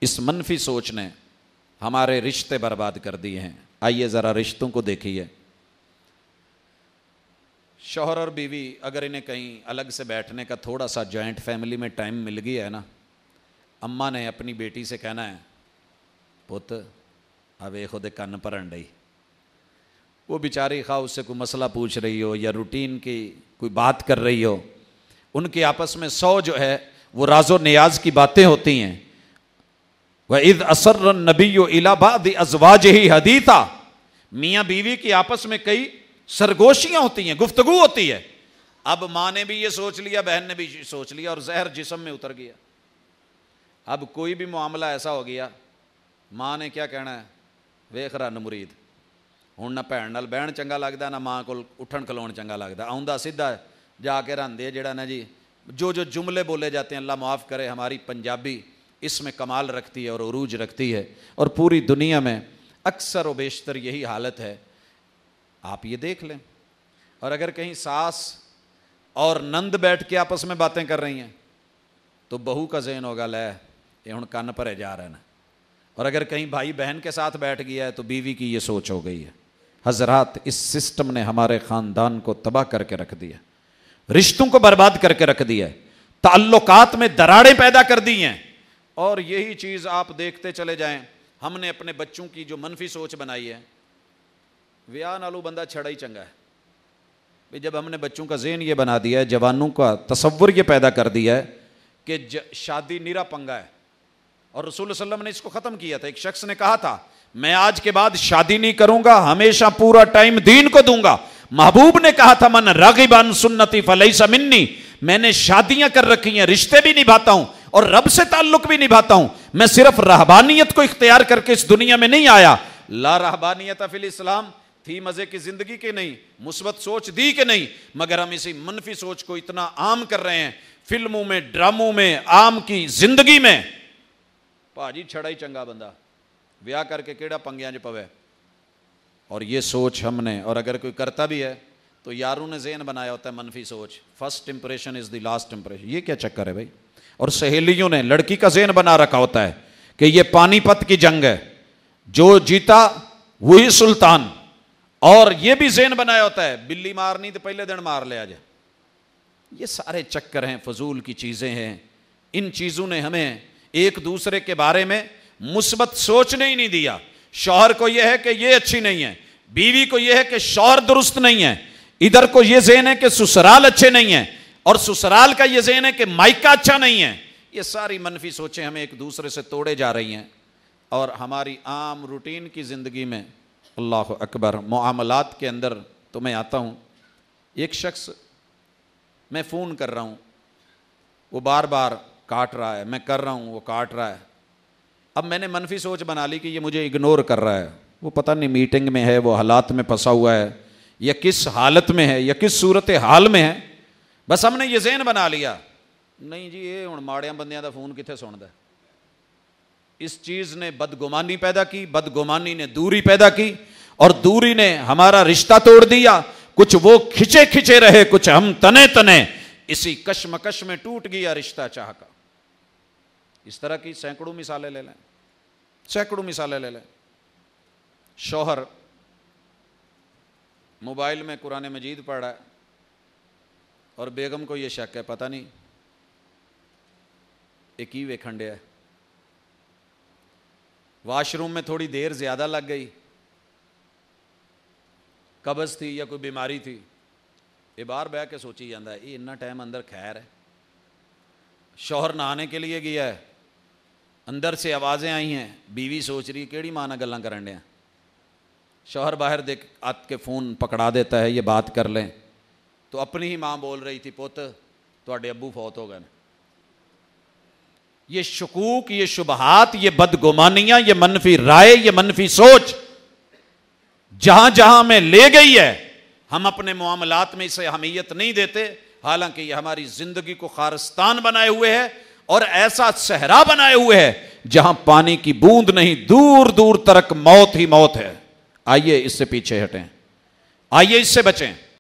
اس منفی سوچ نے ہمارے رشتے برباد کر دیے ہیں۔ آئیے ذرا رشتوں کو دیکھیے۔ شوہر اور بیوی اگر انہیں کہیں الگ سے بیٹھنے کا تھوڑا سا جوائنٹ فیملی میں ٹائم مل گیا ہے نا، اماں نے اپنی بیٹی سے کہنا ہے، پت اب خود کن پرن ڈئی، وہ بیچاری خواہ اس سے کوئی مسئلہ پوچھ رہی ہو یا روٹین کی کوئی بات کر رہی ہو، ان کے آپس میں 100 جو ہے وہ راز و نیاز کی باتیں ہوتی ہیں۔ وَإِذْ أَسَرَّ النَّبِيُّ إِلَىٰ بَعْضِ أَزْوَاجِهِ حَدِيثًا، میاں بیوی کی آپس میں کئی سرگوشیاں ہوتی ہیں، گفتگو ہوتی ہے۔ اب ماں نے بھی یہ سوچ لیا، بہن نے بھی سوچ لیا، اور زہر جسم میں اتر گیا۔ اب کوئی بھی معاملہ ایسا ہو گیا، ماں نے کیا کہنا ہے، ویخ رہا نمرید، ہوں نہ بھن نال بہن چنگا لگتا، نہ ماں کو اٹھن کھلون چنگا لگتا، آؤندا سیدھا جا کے رہندے جڑا نا جی، جو جملے بولے جاتے ہیں، اللہ معاف کرے، ہماری پنجابی اس میں کمال رکھتی ہے اور عروج رکھتی ہے، اور پوری دنیا میں اکثر و بیشتر یہی حالت ہے۔ آپ یہ دیکھ لیں، اور اگر کہیں ساس اور نند بیٹھ کے آپس میں باتیں کر رہی ہیں تو بہو کا ذہن ہوگا، لے یہ ہن کن پرے جا رہا ہے نا، اور اگر کہیں بھائی بہن کے ساتھ بیٹھ گیا ہے تو بیوی کی یہ سوچ ہو گئی ہے۔ حضرات، اس سسٹم نے ہمارے خاندان کو تباہ کر کے رکھ دیا، رشتوں کو برباد کر کے رکھ دیا، تعلقات میں دراڑیں پیدا کر دی ہیں، اور یہی چیز آپ دیکھتے چلے جائیں۔ ہم نے اپنے بچوں کی جو منفی سوچ بنائی ہے، ویاہ نالو بندہ چھڑا ہی چنگا ہے۔ جب ہم نے بچوں کا ذہن یہ بنا دیا ہے، جوانوں کا تصور یہ پیدا کر دیا ہے کہ شادی نیرا پنگا ہے، اور رسول اللہ علیہ وسلم نے اس کو ختم کیا تھا۔ ایک شخص نے کہا تھا، میں آج کے بعد شادی نہیں کروں گا، ہمیشہ پورا ٹائم دین کو دوں گا۔ محبوب نے کہا تھا، من راغب عن سنتی فلیس منی، میں نے شادیاں کر رکھی ہیں، رشتے بھی نبھاتا ہوں اور رب سے تعلق بھی نبھاتا ہوں، میں صرف رہبانیت کو اختیار کر کے اس دنیا میں نہیں آیا۔ لا رہبانیت فی الاسلام، تھی مزے کی زندگی کے نہیں، مثبت سوچ دی کہ نہیں، مگر ہم اسی منفی سوچ کو اتنا عام کر رہے ہیں، فلموں میں، ڈراموں میں، عام کی زندگی میں۔ پاجی چھڑا ہی چنگا بندہ، ویاہ کر کے کیڑا پنگیاں جو پوے، اور یہ سوچ ہم نے، اور اگر کوئی کرتا بھی ہے تو یاروں نے ذہن بنایا ہوتا ہے منفی سوچ، first impression is the last impression. یہ کیا چکر ہے بھائی؟ اور سہیلیوں نے لڑکی کا ذہن بنا رکھا ہوتا ہے کہ یہ پانی پت کی جنگ ہے، جو جیتا وہی سلطان، اور یہ بھی ذہن بنایا ہوتا ہے بلی مارنی تو پہلے دن مار لیا جائے۔ یہ سارے چکر ہیں، فضول کی چیزیں ہیں۔ ان چیزوں نے ہمیں ایک دوسرے کے بارے میں مثبت سوچنے ہی نہیں دیا۔ شوہر کو یہ ہے کہ یہ اچھی نہیں ہے، بیوی کو یہ ہے کہ شوہر درست نہیں ہے، ادھر کو یہ ذہن ہے کہ سسرال اچھے نہیں ہیں، اور سسرال کا یہ ذہن ہے کہ مائکہ اچھا نہیں ہے۔ یہ ساری منفی سوچیں ہمیں ایک دوسرے سے توڑے جا رہی ہیں، اور ہماری عام روٹین کی زندگی میں، اللہ اکبر، معاملات کے اندر تو میں آتا ہوں، ایک شخص، میں فون کر رہا ہوں، وہ بار بار کاٹ رہا ہے، میں کر رہا ہوں، وہ کاٹ رہا ہے۔ اب میں نے منفی سوچ بنا لی کہ یہ مجھے اگنور کر رہا ہے، وہ پتہ نہیں میٹنگ میں ہے، وہ حالات میں پھنسا ہوا ہے، یا کس حالت میں ہے، یا کس صورت حال میں ہے۔ بس ہم نے یہ ذہن بنا لیا، نہیں جی یہ ہن ماڑیاں بندیاں دا فون کتنے سندا ہے۔ اس چیز نے بدگمانی پیدا کی، بدگمانی نے دوری پیدا کی، اور دوری نے ہمارا رشتہ توڑ دیا۔ کچھ وہ کھچے کھچے رہے، کچھ ہم تنے تنے، اسی کشمکش میں ٹوٹ گیا رشتہ چاہ کا۔ اس طرح کی سینکڑوں مثالیں لے لیں، سینکڑوں مثالیں لے لیں۔ شوہر موبائل میں قرآن مجید پڑھ رہا ہے، اور بیگم کو یہ شک ہے، پتہ نہیں ایک ہی ویکھن ڈیا ہے، واش روم میں تھوڑی دیر زیادہ لگ گئی، قبض تھی یا کوئی بیماری تھی، یہ باہر بہ کے سوچی جاتا ہے، یہ اتنا ٹائم اندر خیر ہے۔ شوہر نہانے کے لیے گیا ہے، اندر سے آوازیں آئی ہیں، بیوی سوچ رہی ہے کیڑی ماں نال گلاں کرن ڈیا، شوہر باہر دیکھ آت کے فون پکڑا دیتا ہے، یہ بات کر لیں، تو اپنی ہی ماں بول رہی تھی، پوت تواڈے ابو فوت ہو گئے۔ یہ شکوک، یہ شبہات، یہ بدگمانیاں، یہ منفی رائے، یہ منفی سوچ جہاں جہاں میں لے گئی ہے، ہم اپنے معاملات میں اسے اہمیت نہیں دیتے، حالانکہ یہ ہماری زندگی کو خارستان بنائے ہوئے ہے، اور ایسا صحرا بنائے ہوئے ہے جہاں پانی کی بوند نہیں، دور دور تک موت ہی موت ہے۔ آئیے اس سے پیچھے ہٹیں، آئیے اس سے بچیں۔